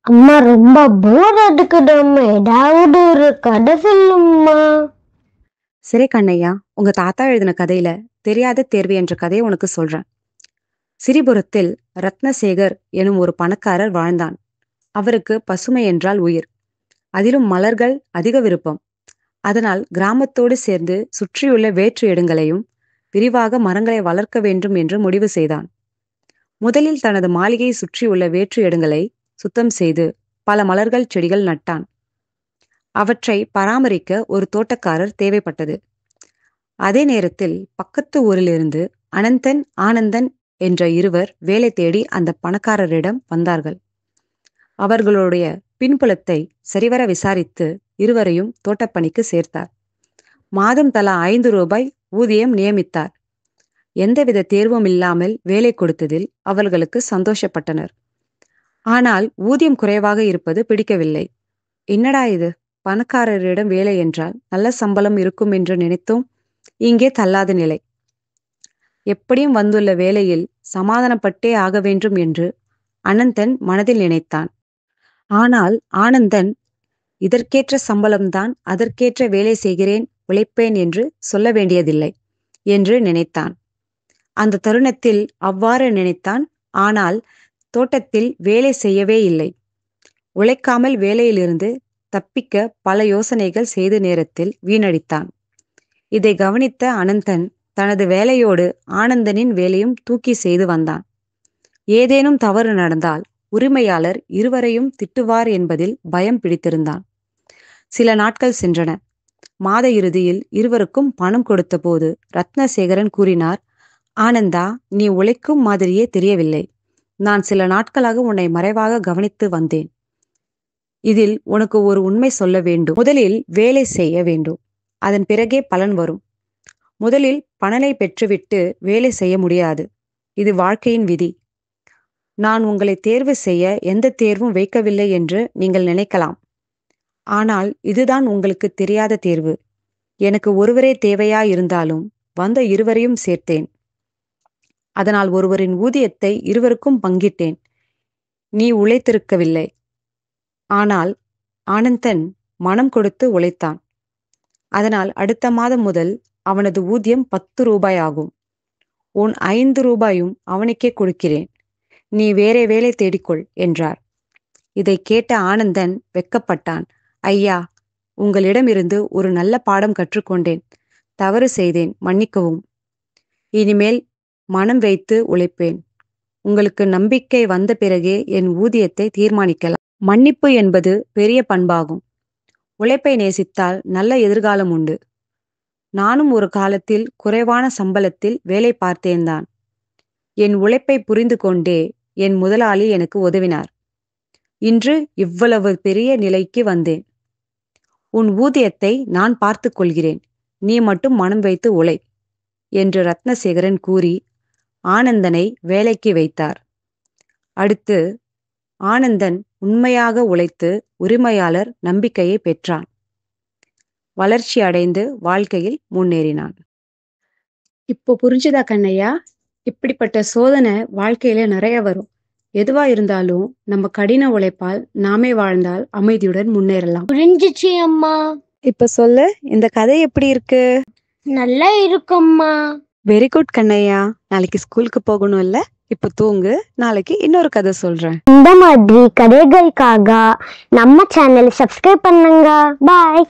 அம்மா ரொம்ப போர் அடிக்குதம்மா, ஏதாவது ஒரு கதை சொல்லும்மா. சரி கண்ணையா, உங்க தாத்தா எழுதின கதையில தெரியாத தேர்வு என்ற கதையை உனக்கு சொல்றேன். சிரிபுரத்தில் ரத்னசேகர் எனும் ஒரு பணக்காரர் வாழ்ந்தான். அவருக்கு பசுமை என்றால் உயிர். அதிலும் மலர்கள் அதிக விருப்பம். அதனால் கிராமத்தோடு சேர்ந்து சுற்றியுள்ள வேற்று இடங்களையும் விரிவாக மரங்களை வளர்க்க வேண்டும் என்று முடிவு செய்தான். முதலில் தனது மாளிகையை சுற்றியுள்ள வேற்று இடங்களை சுத்தம் செய்து பல மலர்கள் செடிகள் நட்டான். அவற்றை பராமரிக்க ஒரு தோட்டக்காரர் தேவைப்பட்டது. அதே நேரத்தில் பக்கத்து ஊரிலிருந்து அனந்தன் ஆனந்தன் என்ற இருவர் வேலை தேடி அந்த பணக்காரரிடம் வந்தார்கள். அவர்களுடைய பின்புலத்தை சரிவர விசாரித்து இருவரையும் தோட்டப்பணிக்கு சேர்த்தார். மாதம் தலா 5 ரூபாய் ஊதியம் நியமித்தார். எந்தவித தேர்வும் இல்லாமல் வேலை கொடுத்ததில் அவர்களுக்கு சந்தோஷப்பட்டனர். ஆனால் ஊதியம் குறைவாக இருப்பது பிடிக்கவில்லை. என்னடா இது, பணக்காரரிடம் வேலை என்றால் நல்ல சம்பளம் இருக்கும் என்று நினைத்தோம். இங்கே தள்ளாத நிலை. எப்படியும் வந்துள்ள வேலையில் சமாதானப்பட்டே ஆக வேண்டும் என்று அனந்தன் மனதில் நினைத்தான். ஆனால் ஆனந்தன் இதற்கேற்ற சம்பளம்தான், அதற்கேற்ற வேலை செய்கிறேன், உழைப்பேன் என்று சொல்ல வேண்டியதில்லை என்று நினைத்தான். அந்த தருணத்தில் அவ்வாறு நினைத்தான். ஆனால் தோட்டத்தில் வேலை செய்யவே இல்லை. உழைக்காமல் வேலையிலிருந்து தப்பிக்க பல யோசனைகள் செய்த நேரத்தில் வீணடித்தான். இதை கவனித்த அனந்தன் தனது வேலையோடு ஆனந்தனின் வேலையும் தூக்கி செய்து வந்தான். ஏதேனும் தவறு நடந்தால் உரிமையாளர் இருவரையும் திட்டுவார் என்பதில் பயம் பிடித்திருந்தான். சில நாட்கள் சென்றன. மாத இறுதியில் இருவருக்கும் பணம் கொடுத்த போது ரத்னசேகரன் கூறினார், ஆனந்தா, நீ உழைக்கும் மாதிரியே தெரியவில்லை. நான் சில நாட்களாக உன்னை மறைவாக கவனித்து வந்தேன். இதில் உனக்கு ஒரு உண்மை சொல்ல வேண்டும். முதலில் வேலை செய்ய வேண்டும், அதன் பிறகே பலன் வரும். முதலில் பலனை பெற்றுவிட்டு வேலை செய்ய முடியாது. இது வாழ்க்கையின் விதி. நான் உங்களை தேர்வு செய்ய எந்த தேர்வும் வைக்கவில்லை என்று நீங்கள் நினைக்கலாம். ஆனால் இதுதான் உங்களுக்கு தெரியாத தேர்வு. எனக்கு ஒருவரே தேவையாயிருந்தாலும் வந்த இருவரையும் சேர்த்தேன். அதனால் ஒருவரின் ஊதியத்தை இருவருக்கும் பங்கிட்டேன். நீ உழைத்திருக்கவில்லை. ஆனால் ஆனந்தன் மனம் கொடுத்து உழைத்தான். அதனால் அடுத்த மாதம் முதல் அவனது ஊதியம் 10 ரூபாய் ஆகும். உன் 5 ரூபாயும் அவனுக்கே கொடுக்கிறேன். நீ வேற வேலை தேடிக்கொள் என்றார். இதை கேட்ட ஆனந்தன் வெட்கப்பட்டான். ஐயா, உங்களிடமிருந்து ஒரு நல்ல பாடம் கற்றுக்கொண்டேன். தவறு செய்தேன், மன்னிக்கவும். இனிமேல் மனம் வைத்து உழைப்பேன். உங்களுக்கு நம்பிக்கை வந்த பிறகே என் ஊதியத்தை தீர்மானிக்கலாம். மன்னிப்பு என்பது பெரிய பண்பாகும். உழைப்பை நேசித்தால் நல்ல எதிர்காலம் உண்டு. நானும் ஒரு காலத்தில் குறைவான சம்பளத்தில் வேலை பார்த்தேன்தான். என் உழைப்பை புரிந்து கொண்டே என் முதலாளி எனக்கு உதவினார். இன்று இவ்வளவு பெரிய நிலைக்கு வந்தேன். உன் ஊதியத்தை நான் பார்த்து கொள்கிறேன். நீ மட்டும் மனம் வைத்து உழை என்று ரத்னசேகரன் கூறி ஆனந்தனை வேலைக்கு வைத்தார். அடுத்து ஆனந்தன் உண்மையாக உழைத்து உரிமையாளர் நம்பிக்கையை பெற்றான். வளர்ச்சி அடைந்து வாழ்க்கையில் முன்னேறினான். இப்போ புரிஞ்சுதா கண்ணையா? இப்படிப்பட்ட சோதனை வாழ்க்கையில நிறைய வரும். எதுவா இருந்தாலும் நம்ம கடின உழைப்பால் நாமே வாழ்ந்தால் அமைதியுடன் முன்னேறலாம். புரிஞ்சிச்சு அம்மா. இப்ப சொல்லு, இந்த கதை எப்படி இருக்கு? நல்லா இருக்கும்மா. Very good Kannaiah. நாளைக்கு ஸ்கூலுக்கு போகணும் இல்ல? இப்ப தூங்கு. நாளைக்கு இன்னொரு கதை சொல்றேன். இந்த மாதிரி கதைகளுக்காக நம்ம சேனல் சப்ஸ்கிரைப் பண்ணுங்க. பாய்.